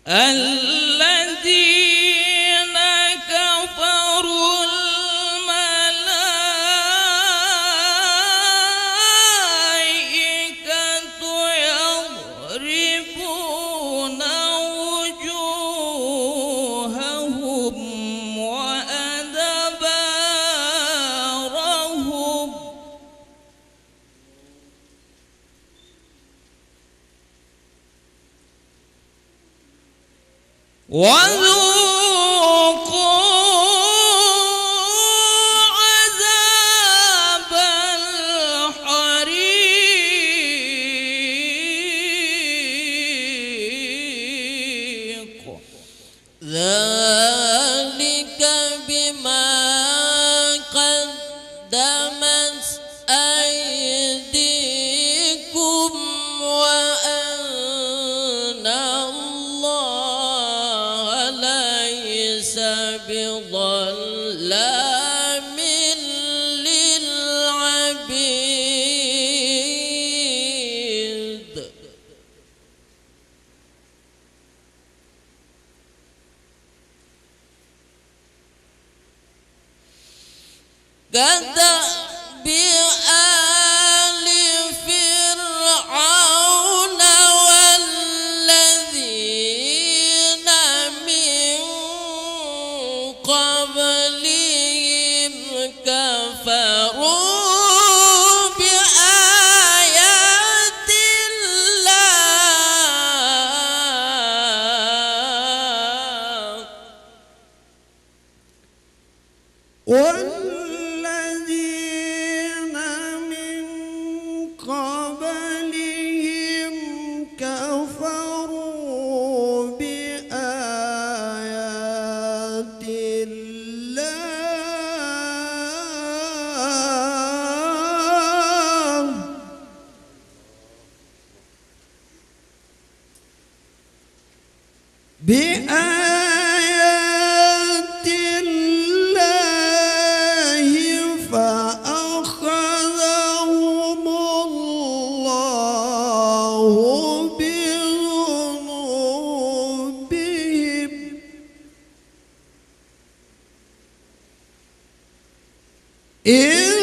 الذين كفروا الملائكة يضربون وجوههم وأدبارهم وذوقوا عذاب الحريق ذلك بما قدمت أيديكم وأن الله ليس بظلام للعبيد كدأب آل فرعون والذين من قبلهم كفروا بآيات الله والذين من قبلهم كفروا بآيات الله فأخذهم الله بذنوبهم إن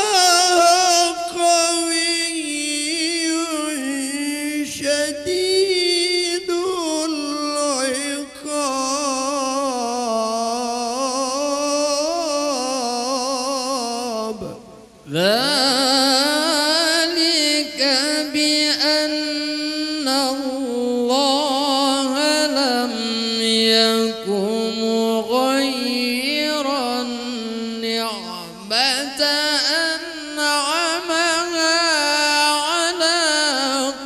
الله قوي شديد العقاب ذلك بأن الله لم يكن مغيرا نعمة أنعمها على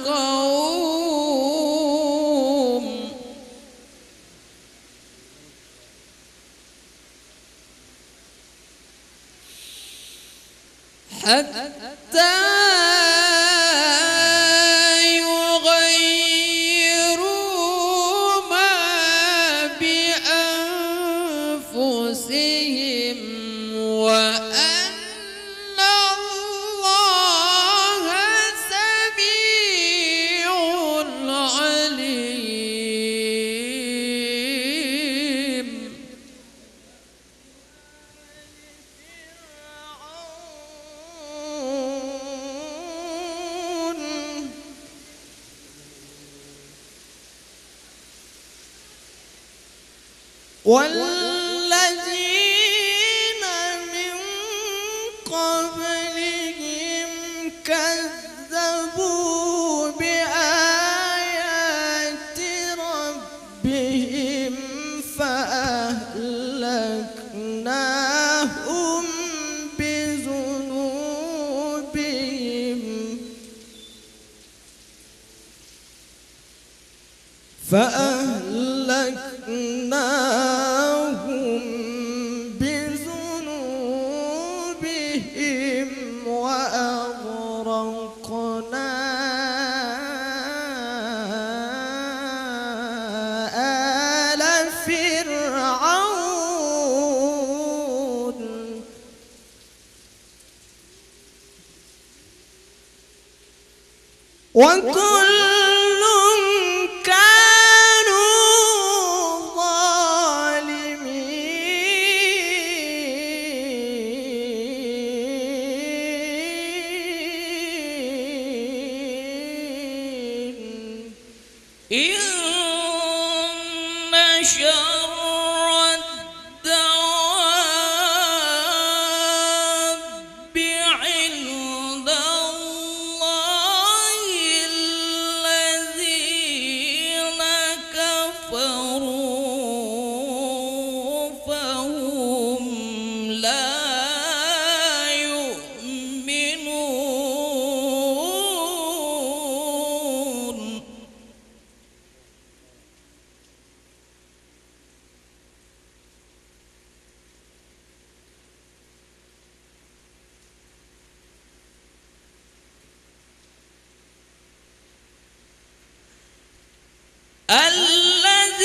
قوم حتى يغيروا ما بأنفسهم وأن الله سميع عليم والذين من قبلهم كذبوا بآيات ربهم فأهلكناهم بذنوبهم وأغرقنا آل فرعون وكل كانوا ظالمين. إن شر الدواب عند الله الذين كفروا فهم لا يؤمنون.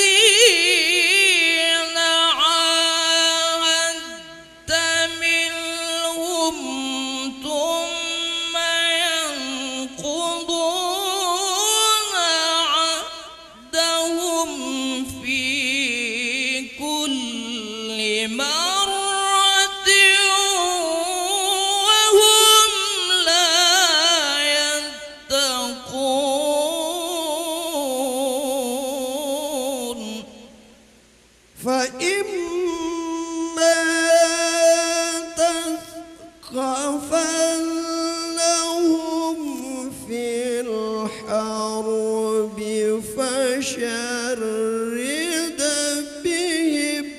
الذين عاهدت منهم ثم ينقضون عهدهم في كل مرة وهم لا يتقون. فإما تثقفنهم في الحرب فشرد بهم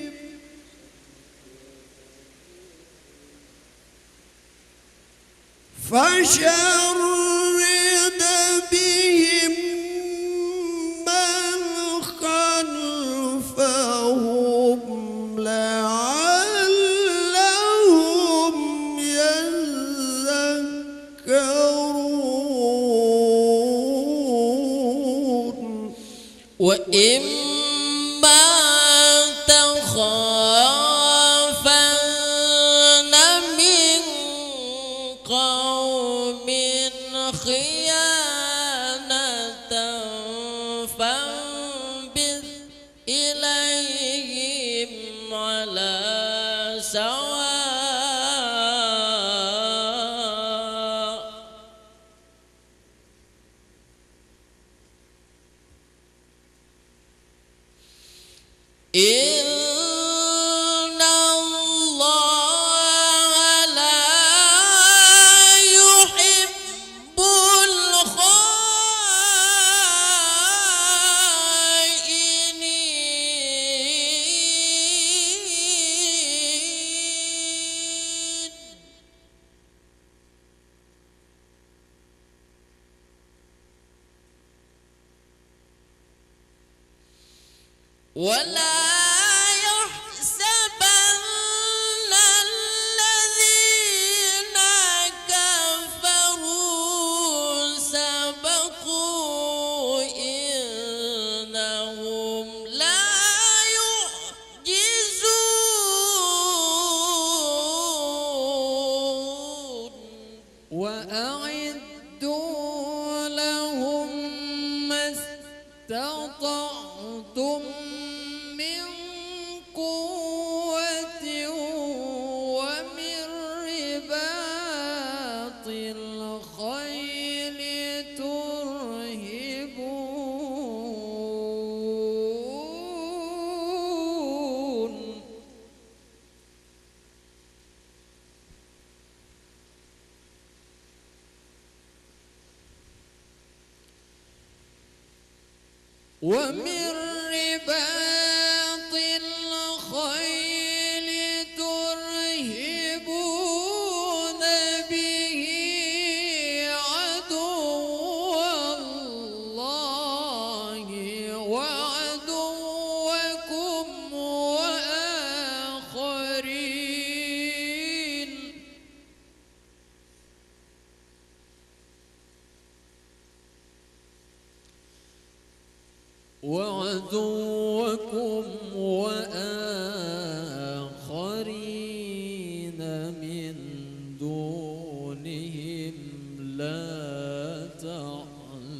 من خلفهم لعلهم يذكرون. وإما تخافن من قوم خيانة فانبذ إليهم على سواء. إن الله لا يحب الخائنين. ولا يحسبن الذين كفروا سبقوا إنهم لا يعجزون. وأعدوا لهم ما استطعتم من قوة ومن رباط الخيل ترهبون. ومن رباط الخيل ترهبون به عدو الله وعدوكم وآخرين من دونهم لا تعلمون.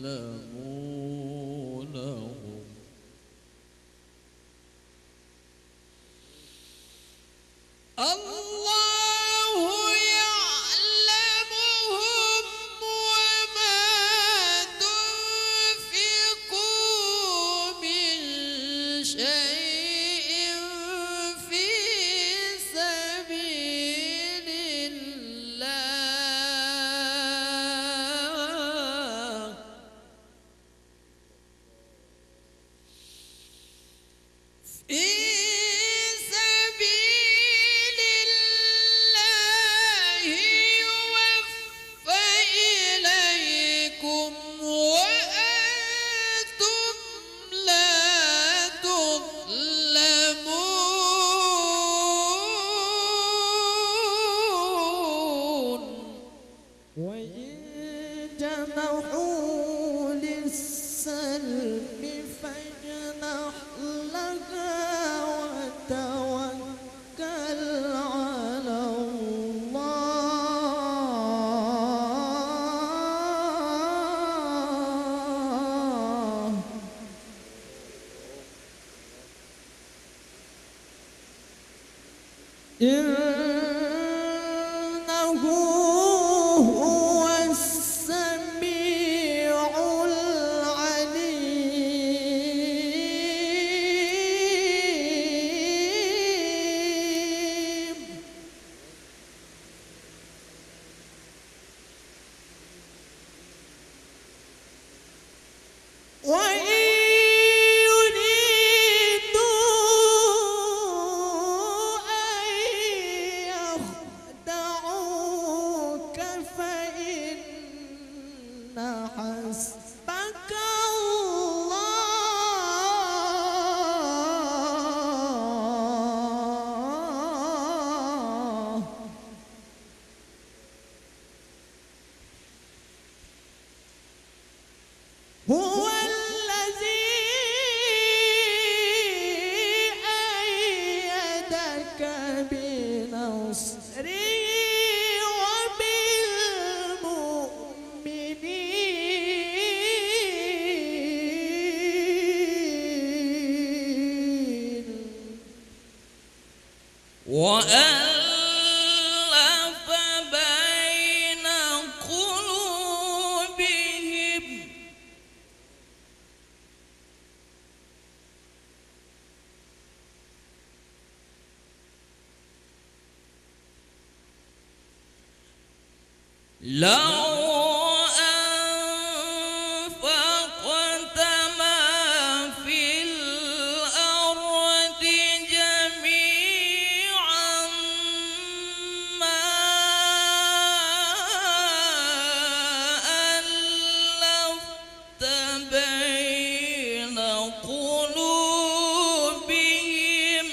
وإن جنحوا للسلم فاجنح لها وتوكل على الله إنه هو السميع العليم وإن يريدوا أن يخدعوك فإن حسبك الله هو الذي أيدك بنصره وبالمؤمنين وألف بين قلوبهم لو أنفقت ما في الأرض جميعا ما ألفت بين قلوبهم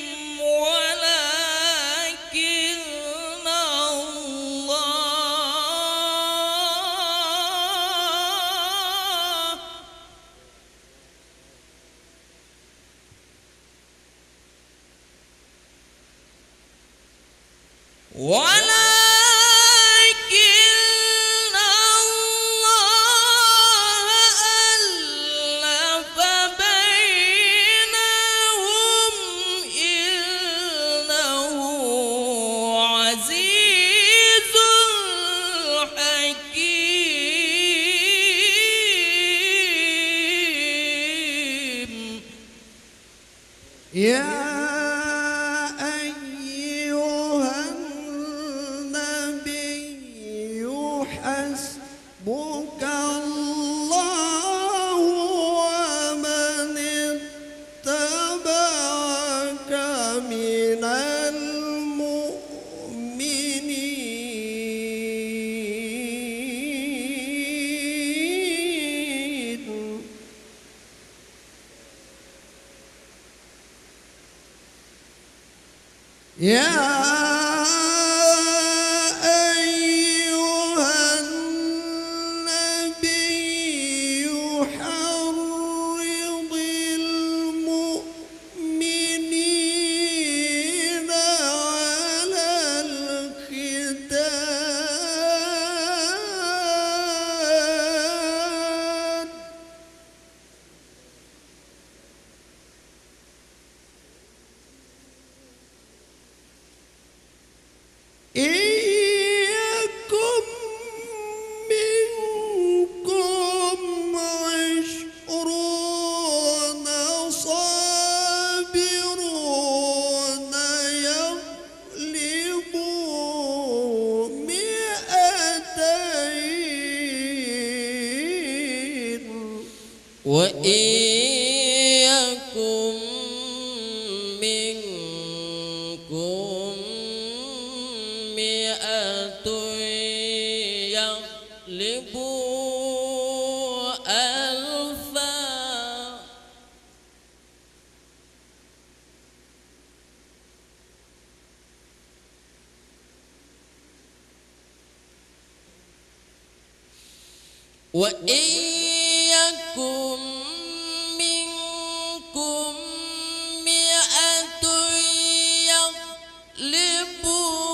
ولكن الله ألف بينهم إنه عزيز حكيم يا أيها النبي حسبك الله ومن اتبعك من المؤمنين يا أيها النبي حرض المؤمنين على القتال إن يكن منكم 20 صابرون يغلبوا 200 وإن يكن منكم 100 يغلبوا 1000 إن وإن يكن منكم مئة يغلبوا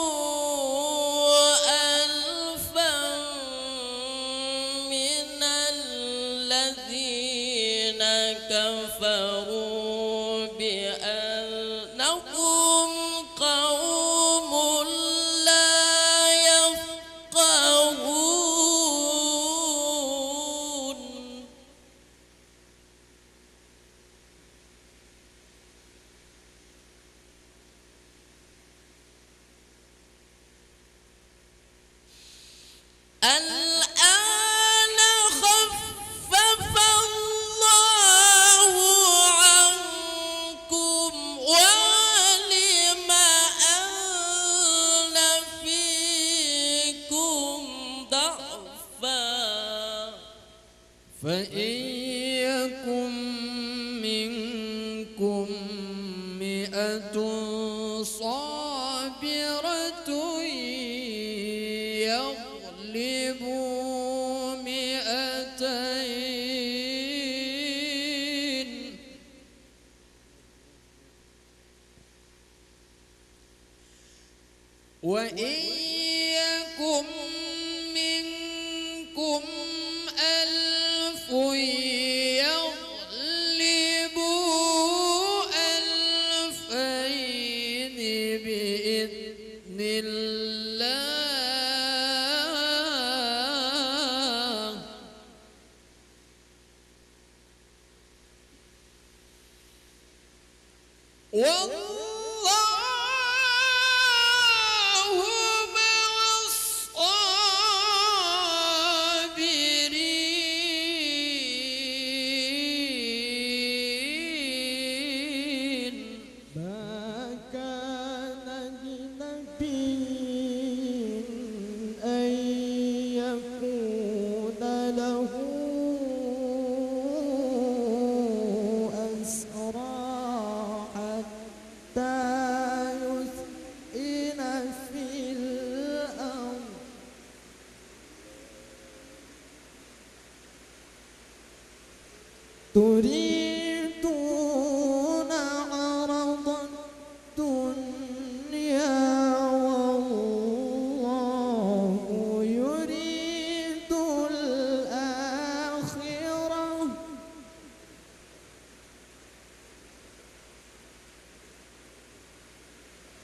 ألفا من الذين كفروا بأنهم قوم لا يفقهون الآن خفف الله عنكم وعلم أن فيكم ضعفا فإن يكن منكم مئة صابرة يغلبوا مئتين وإن يكن منكم ألف يغلبوا ألفين بإذن الله والله مع الصابرين ما كان لنبي أن يكون له أسرى حتى يثخن في الأرض تريدون عرض الدنيا والله يريد الآخرة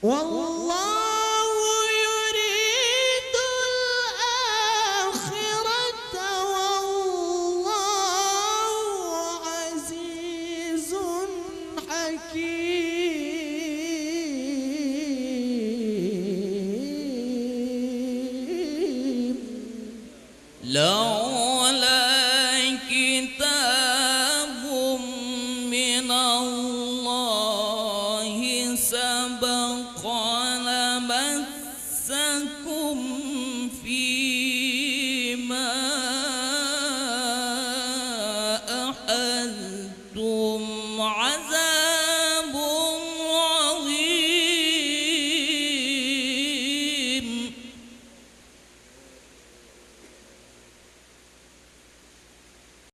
والله يريد الآخرة والله عزيز حكيم لولا كتاب من الله سبق لمسكم فيما أخذتم عذاب